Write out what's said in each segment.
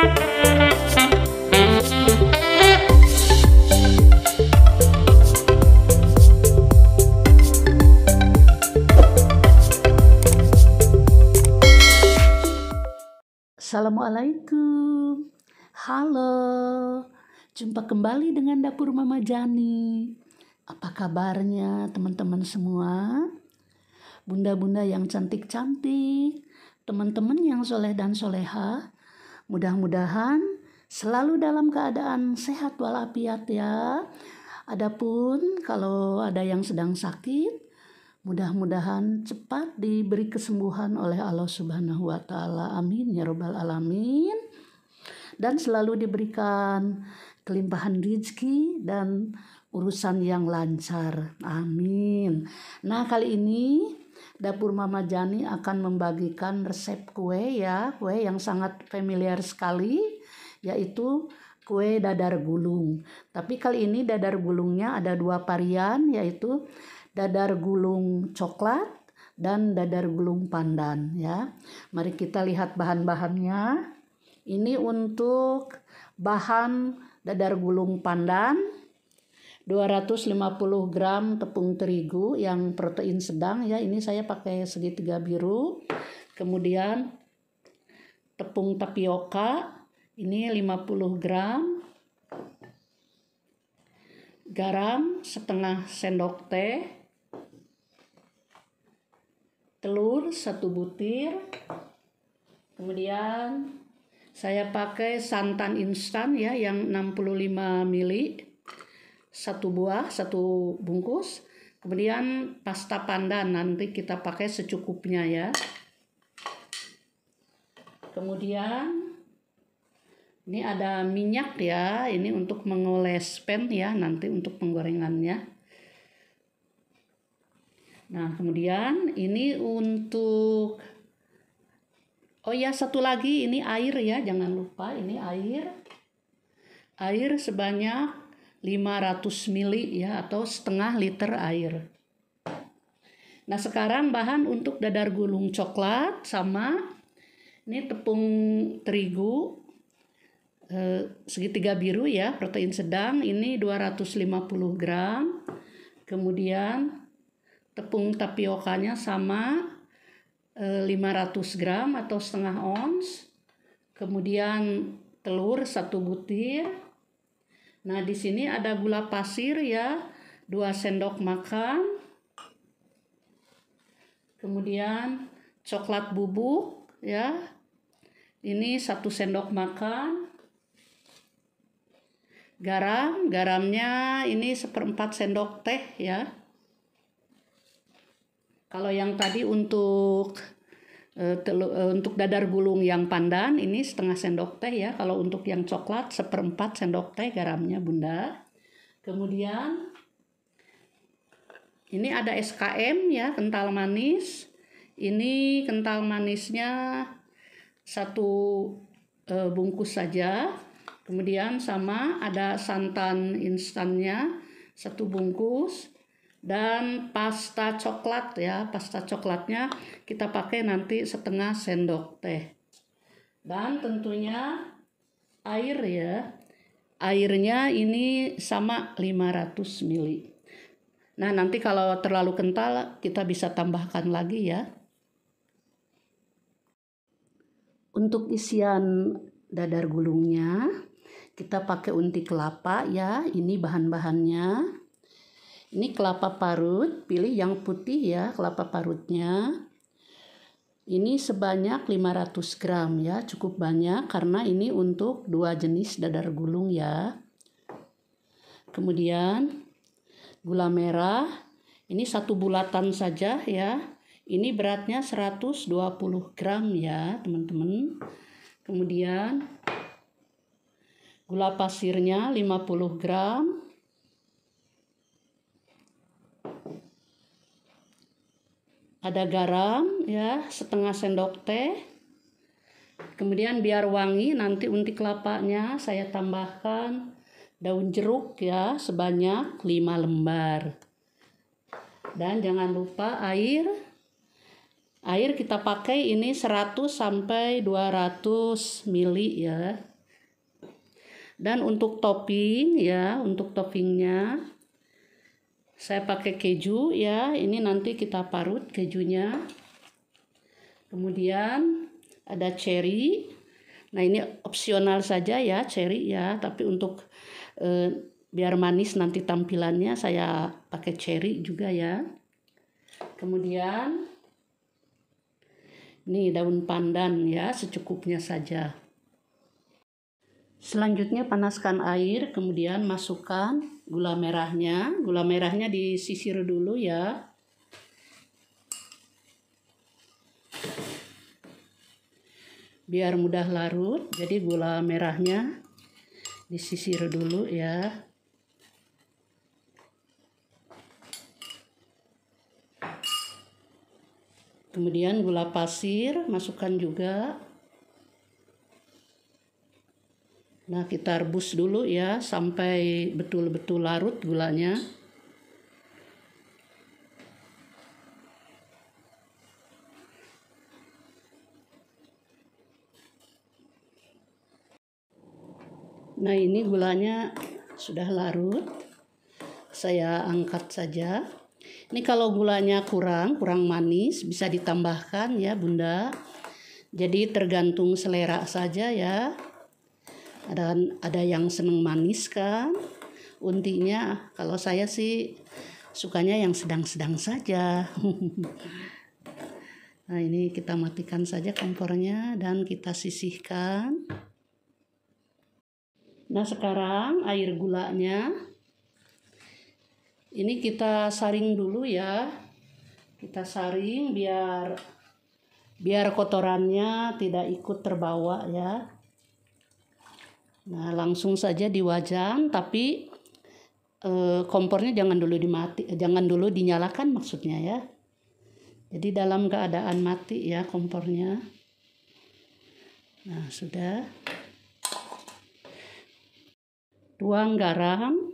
Assalamualaikum. Halo. Jumpa kembali dengan Dapur Mama Jani. Apa kabarnya teman-teman semua? Bunda-bunda yang cantik-cantik, teman-teman yang soleh dan soleha, mudah-mudahan selalu dalam keadaan sehat walafiat ya. Adapun kalau ada yang sedang sakit, mudah-mudahan cepat diberi kesembuhan oleh Allah Subhanahu wa Ta'ala. Amin ya Rabbal Alamin. Dan selalu diberikan kelimpahan rezeki dan urusan yang lancar. Amin. Nah, kali ini Dapur Mama Jani akan membagikan resep kue ya, kue yang sangat familiar sekali, yaitu kue dadar gulung. Tapi kali ini dadar gulungnya ada 2 varian, yaitu dadar gulung coklat dan dadar gulung pandan ya. Mari kita lihat bahan-bahannya. Ini untuk bahan dadar gulung pandan 250 gram tepung terigu yang protein sedang ya. Ini saya pakai segitiga biru. Kemudian tepung tapioka ini 50 gram. Garam setengah sendok teh. Telur 1 butir. Kemudian saya pakai santan instan ya yang 65 ml 1 buah, 1 bungkus. Kemudian pasta pandan nanti kita pakai secukupnya ya. Kemudian ini ada minyak ya, ini untuk mengoles pan ya, nanti untuk penggorengannya. Nah, kemudian ini untuk, oh ya satu lagi ini air ya, jangan lupa ini air. Air sebanyak 500 ml ya, atau setengah liter air. Nah, sekarang bahan untuk dadar gulung coklat sama ini tepung terigu segitiga biru ya, protein sedang ini 250 gram. Kemudian tepung tapiokanya sama 500 gram atau setengah ons. Kemudian telur 1 butir. Nah, di sini ada gula pasir ya, 2 sendok makan. Kemudian coklat bubuk ya. Ini 1 sendok makan. Garamnya ini 1/4 sendok teh ya. Kalau yang tadi untuk dadar gulung yang pandan ini setengah sendok teh ya. Kalau untuk yang coklat 1/4 sendok teh garamnya Bunda. Kemudian ini ada SKM ya, kental manis. Ini kental manisnya 1 bungkus saja. Kemudian sama ada santan instannya 1 bungkus. Dan pasta coklat ya, pasta coklatnya kita pakai nanti setengah sendok teh. Dan tentunya air ya, airnya ini sama 500 ml. Nah, nanti kalau terlalu kental kita bisa tambahkan lagi ya. Untuk isian dadar gulungnya kita pakai unti kelapa ya, ini bahan-bahannya. Ini kelapa parut, pilih yang putih ya kelapa parutnya. Ini sebanyak 500 gram ya, cukup banyak karena ini untuk 2 jenis dadar gulung ya. Kemudian gula merah, ini 1 bulatan saja ya. Ini beratnya 120 gram ya teman-teman. Kemudian gula pasirnya 50 gram. Ada garam ya, setengah sendok teh. Kemudian biar wangi nanti unti kelapanya saya tambahkan daun jeruk ya sebanyak 5 lembar. Dan jangan lupa air. Air kita pakai ini 100 sampai 200 ml ya. Dan untuk topping ya, untuk toppingnya saya pakai keju ya. Ini nanti kita parut kejunya. Kemudian ada cherry. Nah ini opsional saja ya cherry ya. Tapi untuk biar manis nanti tampilannya saya pakai cherry juga ya. Kemudian ini daun pandan ya, secukupnya saja. Selanjutnya panaskan air, kemudian masukkan gula merahnya. Gula merahnya disisir dulu ya. Biar mudah larut, jadi gula merahnya disisir dulu ya. Kemudian gula pasir masukkan juga. Nah, kita rebus dulu ya sampai betul-betul larut gulanya. Nah, ini gulanya sudah larut. Saya angkat saja. Ini kalau gulanya kurang manis bisa ditambahkan ya Bunda. Jadi tergantung selera saja ya. Ada yang seneng manis kan untinya. Kalau saya sih sukanya yang sedang-sedang saja. Nah ini kita matikan saja kompornya dan kita sisihkan. Nah sekarang air gulanya ini kita saring dulu ya. Kita saring biar kotorannya tidak ikut terbawa ya. Nah langsung saja di wajan, tapi kompornya jangan dulu dinyalakan maksudnya ya. Jadi dalam keadaan mati ya kompornya. Nah sudah. Tuang garam.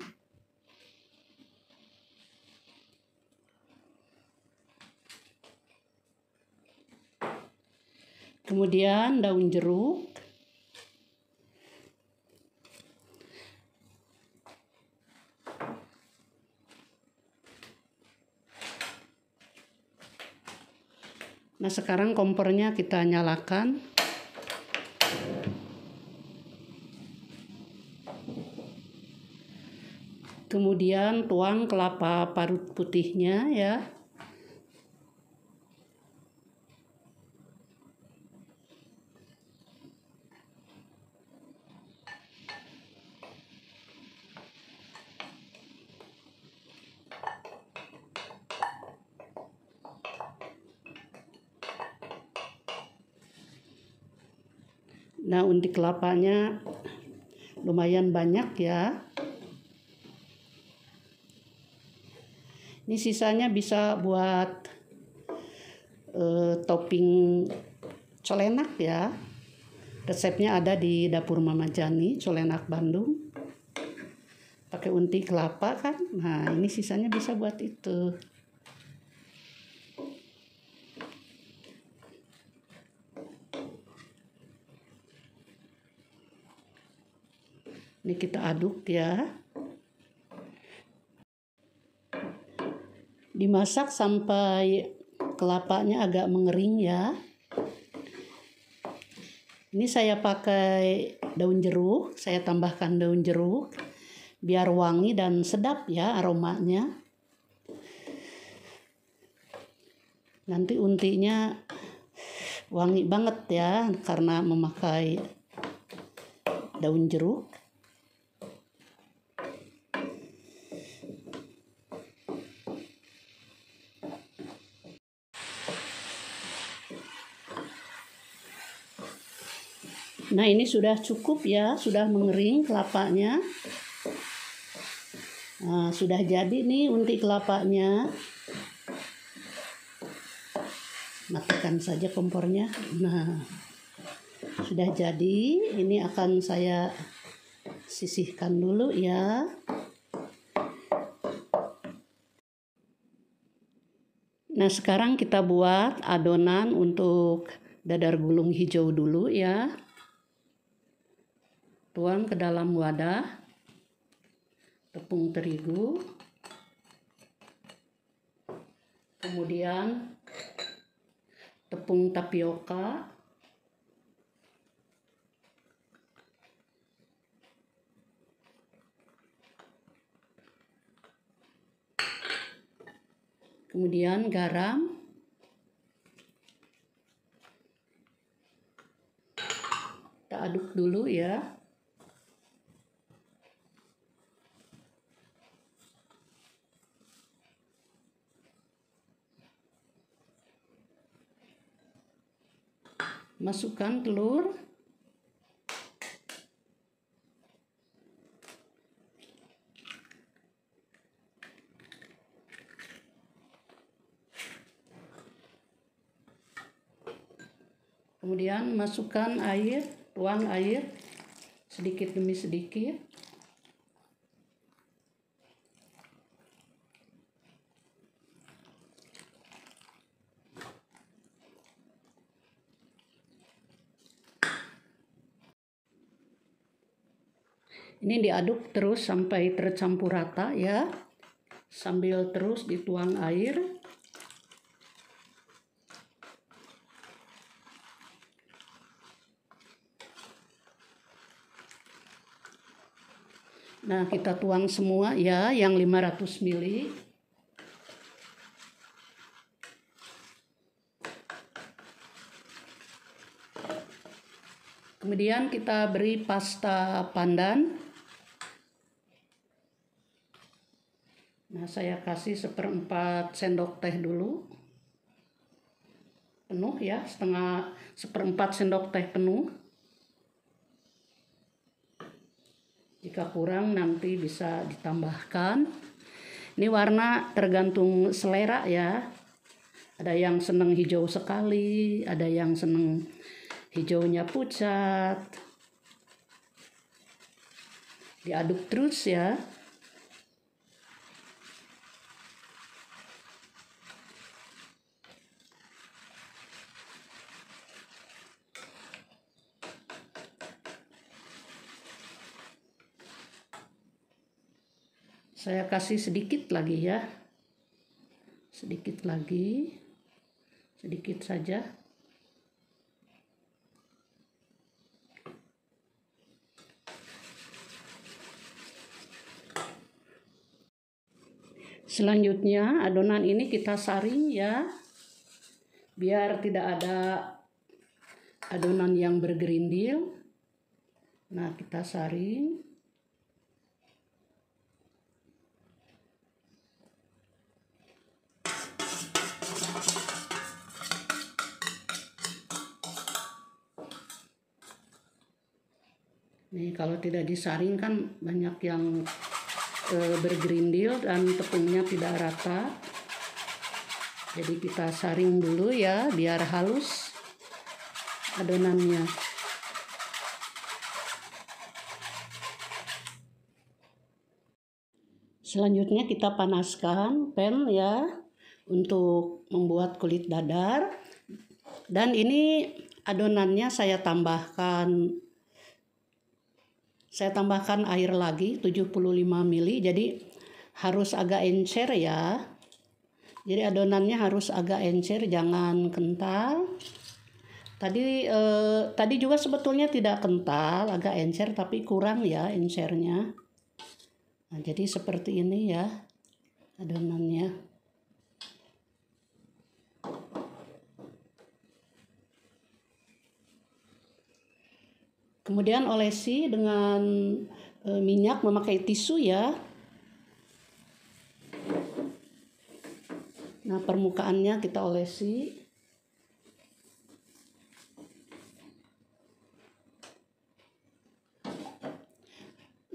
Kemudian daun jeruk. Nah sekarang kompornya kita nyalakan. Kemudian tuang kelapa parut putihnya ya. Nah unti kelapanya lumayan banyak ya. Ini sisanya bisa buat topping colenak ya. Resepnya ada di dapur Mama Jani, colenak Bandung. Pakai unti kelapa kan. Nah ini sisanya bisa buat itu. Ini kita aduk ya. Dimasak sampai kelapanya agak mengering ya. Ini saya pakai daun jeruk, saya tambahkan daun jeruk biar wangi dan sedap ya aromanya. Nanti untinya wangi banget ya karena memakai daun jeruk. Nah ini sudah cukup ya, sudah mengering kelapanya. Nah, sudah jadi nih unti kelapanya. Matikan saja kompornya. Nah sudah jadi, ini akan saya sisihkan dulu ya. Nah sekarang kita buat adonan untuk dadar gulung hijau dulu ya. tuang ke dalam wadah tepung terigu, kemudian tepung tapioka, kemudian garam, kita aduk dulu ya. Masukkan telur, kemudian masukkan air, tuang air sedikit demi sedikit. Ini diaduk terus sampai tercampur rata ya, sambil terus dituang air. Nah, kita tuang semua ya, yang 500 ml. Kemudian kita beri pasta pandan. Nah, saya kasih 1/4 sendok teh dulu. Penuh ya, 1/4 sendok teh penuh. Jika kurang nanti bisa ditambahkan. Ini warna tergantung selera ya. Ada yang senang hijau sekali, ada yang senang hijaunya pucat. Diaduk terus ya. Saya kasih sedikit lagi ya. Sedikit lagi. Sedikit saja. Selanjutnya adonan ini kita saring ya, biar tidak ada adonan yang bergerindil. Nah, kita saring. Nih, kalau tidak disaring kan banyak yang bergerindil dan tepungnya tidak rata. Jadi kita saring dulu ya, biar halus adonannya. Selanjutnya kita panaskan pan ya untuk membuat kulit dadar. Dan ini adonannya saya tambahkan air lagi 75 ml, jadi harus agak encer ya. Jadi adonannya harus agak encer, jangan kental. Tadi juga sebetulnya tidak kental, agak encer tapi kurang ya encernya. Nah, jadi seperti ini ya adonannya. Kemudian olesi dengan minyak memakai tisu ya. Nah, permukaannya kita olesi.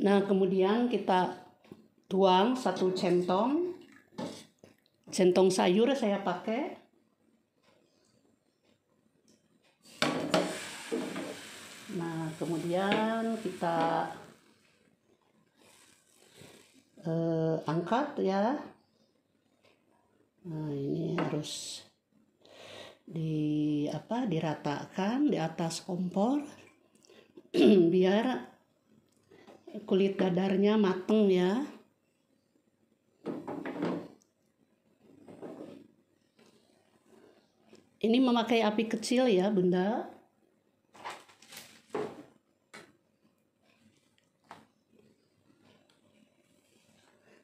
Nah, kemudian kita tuang 1 centong sayur saya pakai. Nah, kemudian kita angkat ya. Nah, ini harus diratakan di atas kompor biar kulit dadarnya mateng ya. Ini memakai api kecil ya Bunda.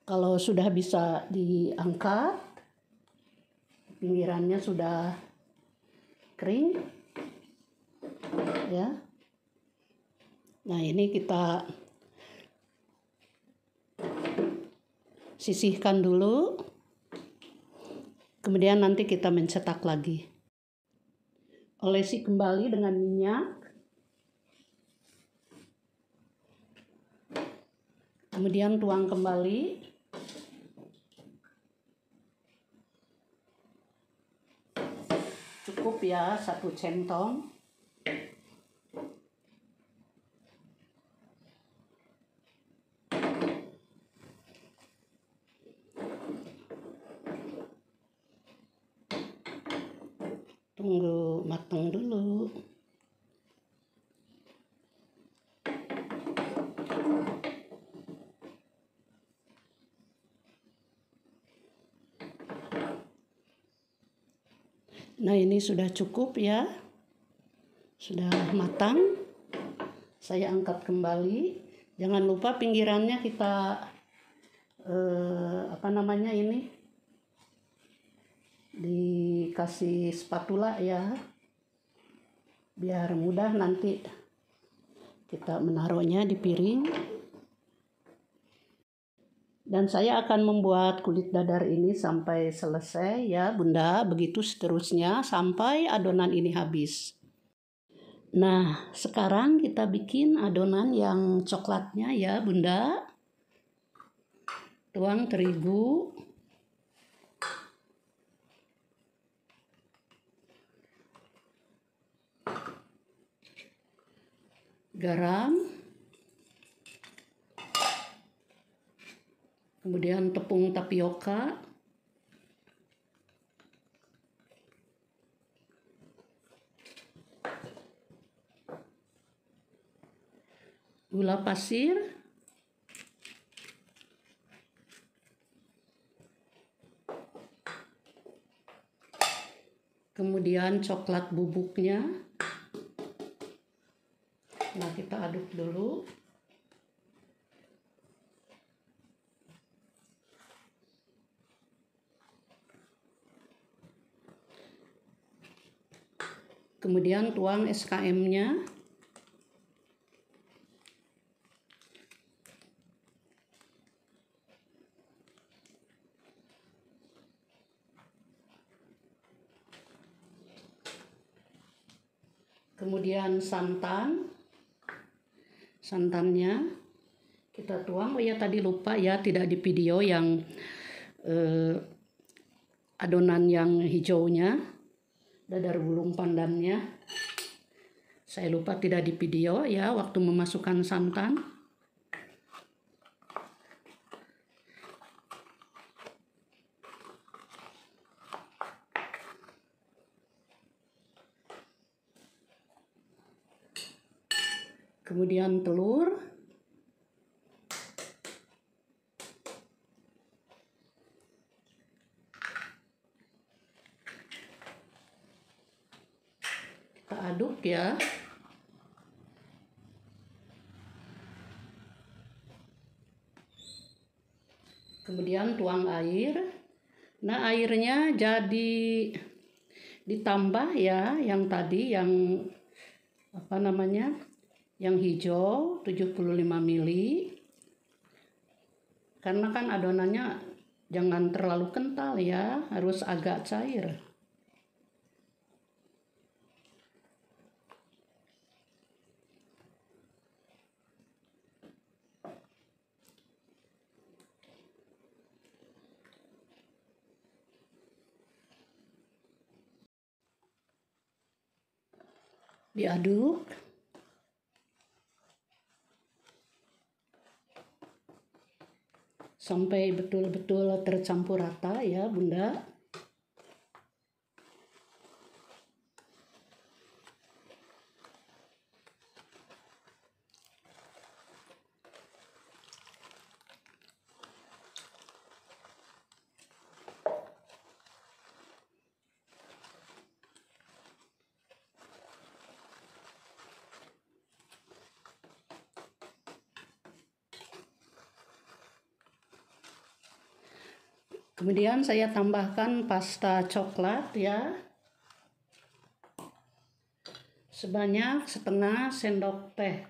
Kalau sudah bisa diangkat, pinggirannya sudah kering ya. Nah, ini kita sisihkan dulu. Kemudian nanti kita mencetak lagi. Olesi kembali dengan minyak. Kemudian tuang kembali. Cukup ya 1 centong. Tunggu matang dulu. Nah, ini sudah cukup ya. Sudah matang. Saya angkat kembali. Jangan lupa pinggirannya kita dikasih spatula ya, biar mudah nanti kita menaruhnya di piring. Dan saya akan membuat kulit dadar ini sampai selesai ya Bunda, begitu seterusnya sampai adonan ini habis. Nah, sekarang kita bikin adonan yang coklatnya ya Bunda. Tuang terigu. Garam, kemudian tepung tapioka, gula pasir, kemudian coklat bubuknya. Nah, kita aduk dulu. Kemudian tuang SKM-nya. Kemudian santannya kita tuang. Oh ya, tadi lupa ya, tidak di video yang adonan yang hijaunya, dadar gulung pandannya. Saya lupa tidak di video ya waktu memasukkan santan. Kemudian telur. Kita aduk ya. Kemudian tuang air. Nah, airnya jadi ditambah ya yang tadi yang yang hijau 75 ml. Karena kan adonannya jangan terlalu kental ya, harus agak cair. Diaduk. Sampai betul-betul tercampur rata ya Bunda. Kemudian saya tambahkan pasta coklat ya, sebanyak setengah sendok teh.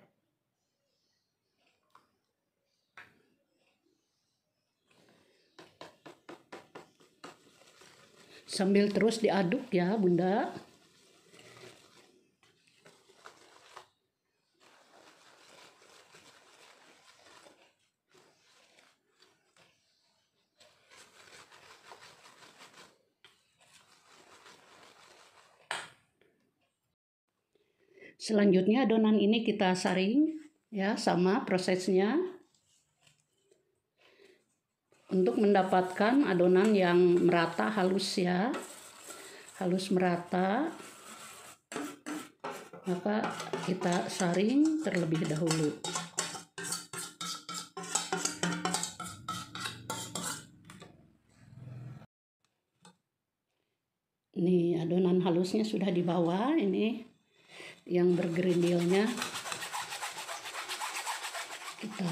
Sambil terus diaduk ya Bunda. Selanjutnya adonan ini kita saring ya, sama prosesnya. Untuk mendapatkan adonan yang merata halus ya, halus merata, maka kita saring terlebih dahulu. Nih adonan halusnya sudah di bawah, ini yang bergerindilnya kita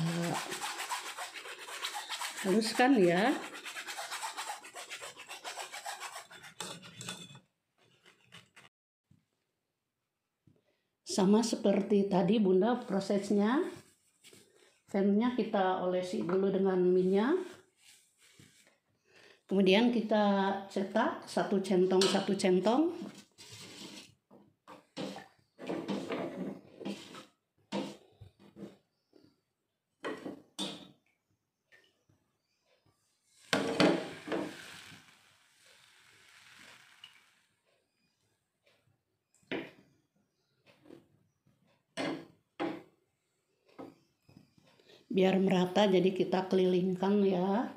haluskan ya. Sama seperti tadi Bunda prosesnya, fannya kita olesi dulu dengan minyak. Kemudian kita cetak satu centong. Biar merata, jadi kita kelilingkan ya.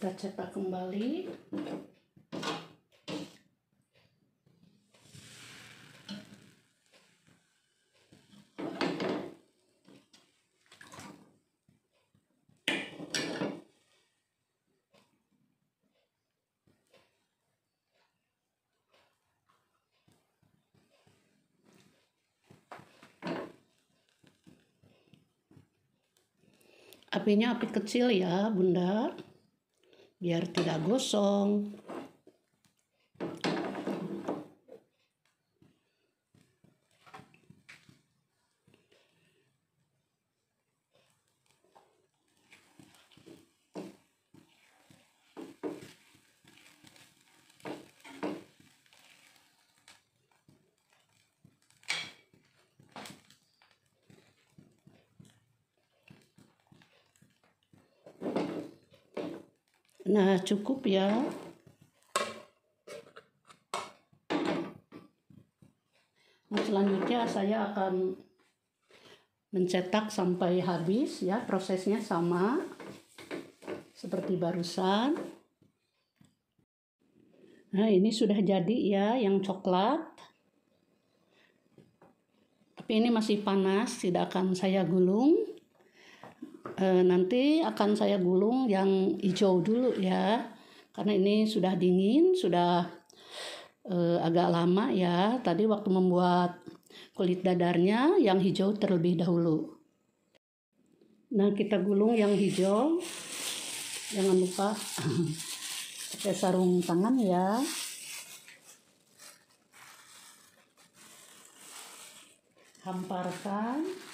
Kita cetak kembali. Apinya api kecil ya Bunda, biar tidak gosong. Nah, cukup ya. Nah, selanjutnya saya akan mencetak sampai habis ya, prosesnya sama seperti barusan. Nah, ini sudah jadi ya yang coklat. Tapi ini masih panas, tidak akan saya gulung. Nanti akan saya gulung yang hijau dulu ya, karena ini sudah dingin, sudah agak lama ya. Tadi waktu membuat kulit dadarnya yang hijau terlebih dahulu. Nah, kita gulung yang hijau, jangan lupa pakai sarung tangan ya. Hamparkan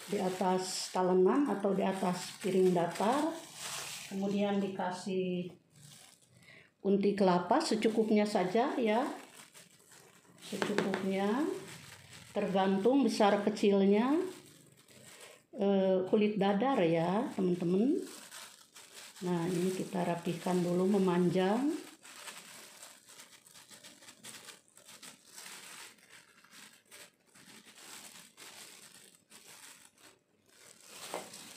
di atas talenan atau di atas piring datar, kemudian dikasih unti kelapa secukupnya saja ya, secukupnya. tergantung besar kecilnya kulit dadar ya teman-teman. Nah ini kita rapihkan dulu memanjang.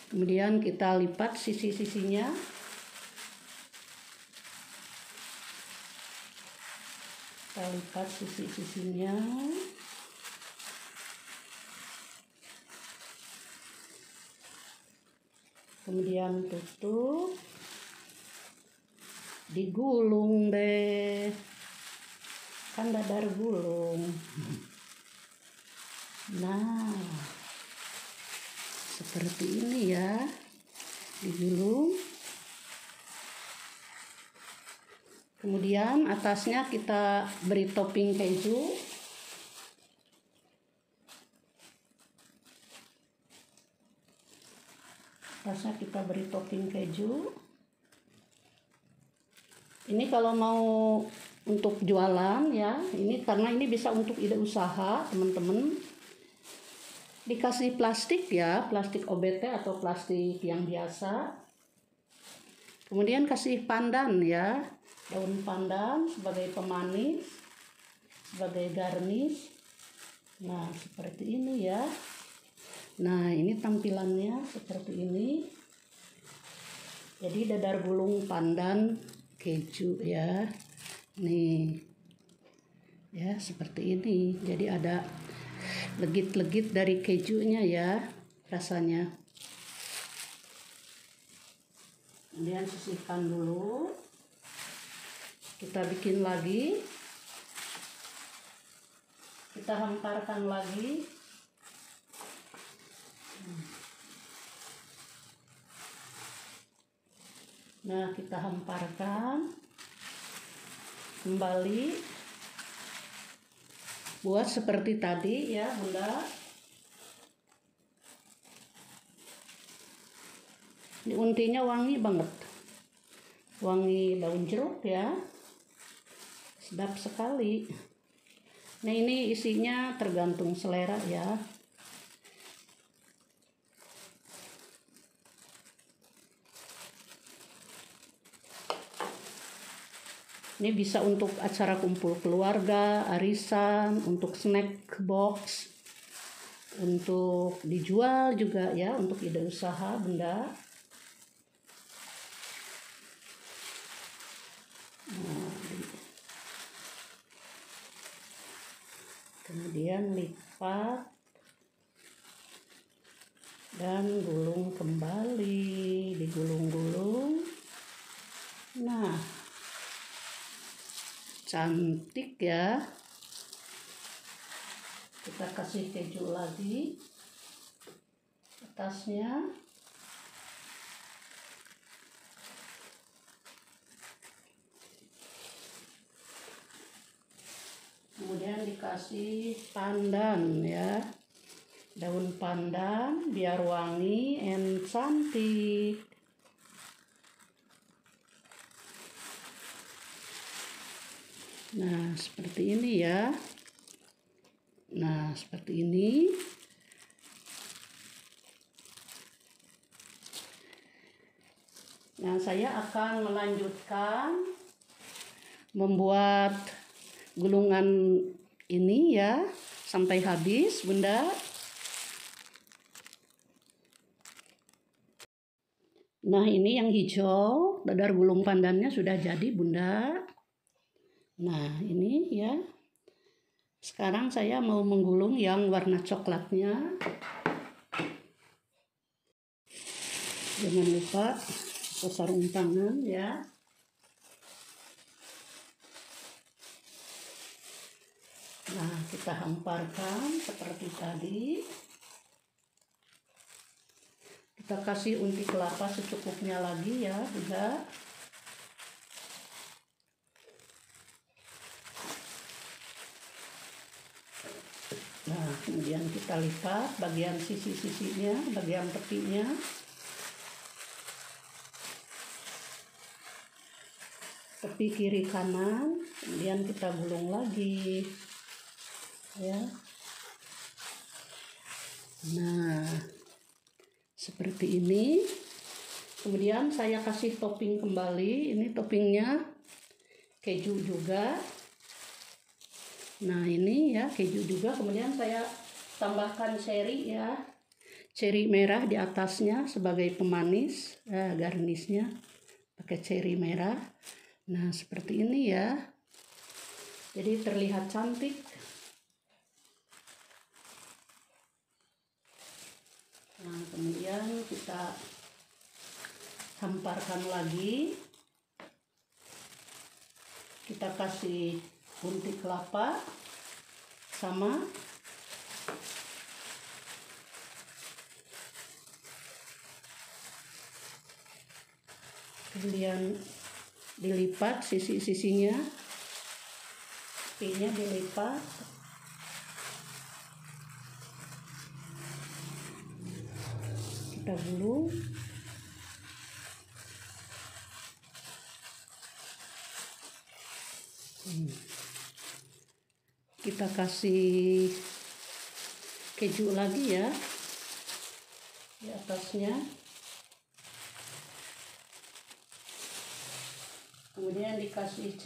Kemudian kita lipat sisi-sisinya. Kita lipat sisi-sisinya. Kemudian tutup. Digulung deh. Kan dadar gulung. Nah, seperti ini ya. Digulung. Kemudian atasnya kita beri topping keju. Atasnya kita beri topping keju. Ini kalau mau untuk jualan ya, ini karena ini bisa untuk ide usaha teman-teman. Dikasih plastik ya, plastik OBT atau plastik yang biasa. Kemudian kasih pandan ya, daun pandan sebagai pemanis, sebagai garnish. Nah seperti ini ya. Nah ini tampilannya seperti ini. Jadi dadar gulung pandan keju ya. Nih ya seperti ini. Jadi ada legit-legit dari kejunya ya rasanya. Kemudian sisihkan dulu. Kita bikin lagi. Kita hamparkan lagi. Nah, kita hamparkan kembali. Buat seperti tadi ya, Bunda. Ini untinya wangi banget. Wangi daun jeruk ya. Sedap sekali. Nah, ini isinya tergantung selera ya. Ini bisa untuk acara kumpul keluarga, arisan, untuk snack box, untuk dijual juga ya, untuk ide usaha Bunda. Nah, kemudian lipat dan gulung kembali, digulung-gulung. Nah, cantik ya. Kita kasih keju lagi atasnya. Kemudian dikasih pandan ya, daun pandan biar wangi and cantik. Nah seperti ini ya. Nah seperti ini. Nah saya akan melanjutkan membuat gulungan ini ya sampai habis Bunda. Nah ini yang hijau, dadar gulung pandannya sudah jadi Bunda. Nah ini ya. Sekarang saya mau menggulung yang warna coklatnya. Jangan lupa sarung tangan ya. Nah kita hamparkan seperti tadi. Kita kasih unti kelapa secukupnya lagi ya Bunda. Nah kemudian kita lipat bagian sisi-sisinya, bagian tepinya. Tepi kiri kanan, kemudian kita gulung lagi ya. Nah, seperti ini. Kemudian saya kasih topping kembali. Ini toppingnya keju juga. Nah, ini ya keju juga. Kemudian saya tambahkan cherry ya. Cherry merah di atasnya sebagai pemanis. Garnisnya pakai cherry merah. Nah, seperti ini ya. Jadi terlihat cantik. Nah, kemudian kita hamparkan lagi. Kita kasih buntik kelapa sama. Kemudian dilipat sisi-sisinya. Pinya dilipat. Kita gulung. Kita kasih keju lagi ya di atasnya. Kemudian dikasih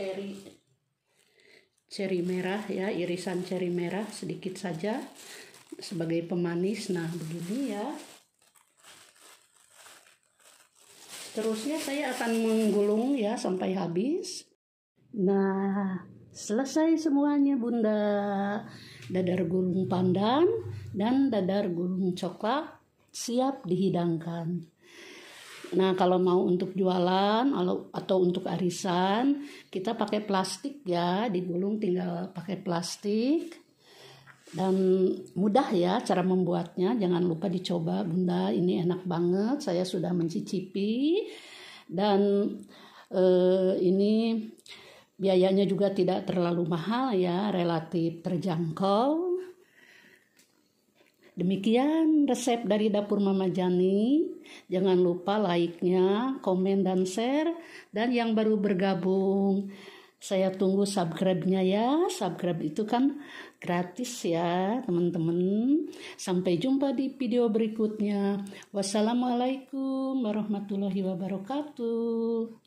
cherry merah ya, irisan cherry merah sedikit saja sebagai pemanis. Nah, begini ya. Terusnya saya akan menggulung ya sampai habis. Nah, selesai semuanya Bunda. Dadar gulung pandan dan dadar gulung coklat siap dihidangkan. Nah, kalau mau untuk jualan atau untuk arisan, kita pakai plastik ya, digulung tinggal pakai plastik. Dan mudah ya cara membuatnya, jangan lupa dicoba Bunda, ini enak banget, saya sudah mencicipi. Dan ini biayanya juga tidak terlalu mahal ya, relatif terjangkau. Demikian resep dari dapur Mama Jani. Jangan lupa like-nya, komen dan share. Dan yang baru bergabung, saya tunggu subscribe-nya ya. Subscribe itu kan gratis ya teman-teman. Sampai jumpa di video berikutnya. Wassalamualaikum warahmatullahi wabarakatuh.